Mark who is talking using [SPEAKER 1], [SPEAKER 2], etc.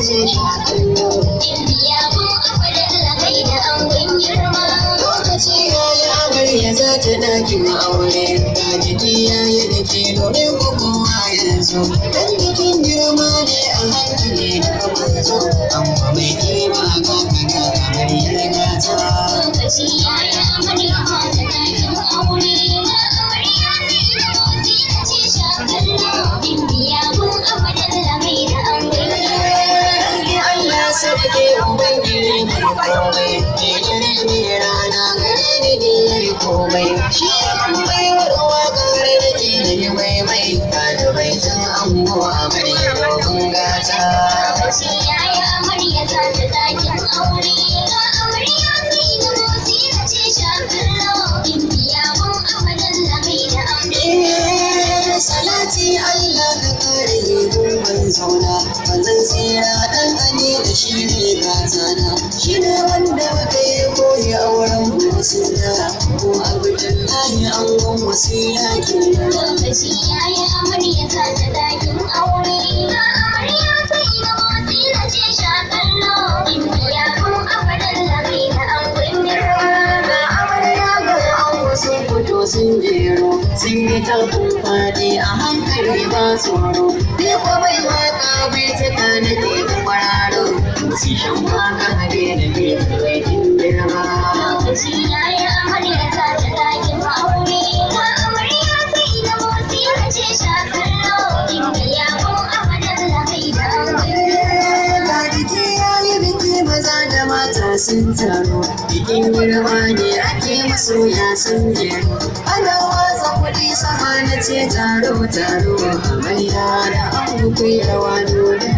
[SPEAKER 1] ce shakallo.
[SPEAKER 2] Indiya mun akwai da kai da angon girma.
[SPEAKER 1] Lokaci yayi amarya za ta ɗakin aure. Ga jiki yayi da ke domin kowa yanzu. Dan bikin girma ne a hankali da manzo. Amma mai kima ga kaga amaryar gata.
[SPEAKER 2] Lokaci yayi amarya za ta ɗakin aure. Ga amarya sai da motsi na ce shakallo. Indiya mun akwai da kai da angon girma.
[SPEAKER 1] Allah sarki ubangiji mai komai. Ke dare ne rana gare ni diyar komai. Shi an bai wa ruwa gare da ke da yi maimai. Ɗalibai tun ango amarya dogon gata.
[SPEAKER 2] Lokaci yayi amarya za ta ɗakin aure. Ga amarya sai da motsi na ce shakallo. Indiya mun akwai da kai da angon.
[SPEAKER 1] Salati Allah ka kare ni gun zauna. Manzon tsira ɗan ani da shi ne gatana. Shi ne wanda muka yi koyi a wurin wasila. Ko Abdullahi angon wasila kenan.
[SPEAKER 2] Lokaci yayi amarya za ta ɗakin aure. Ga amarya sai da motsi na ce shakallo. Indiya mun akwai da kai da angon girma.
[SPEAKER 1] Ga amarya ga ango sun fito sun jero. Sun yi takun faɗi a hankali ba tsoro. Ni ko bai waka bai taka na ke kwararo. Su shan waka ne da ke tsakin girma.
[SPEAKER 2] Lokaci yayi amarya za ta ɗakin aure. Ga amarya sai da motsi na ce shakallo. Indiya mun akwai da kai da angon.
[SPEAKER 1] Ga biki yayi biki maza da mata sun taro. Bikin girma ne ake masoya sun jero. Ana watsa kuɗi sama na ce taro taro. Amarya da ango kuyi rawa dole.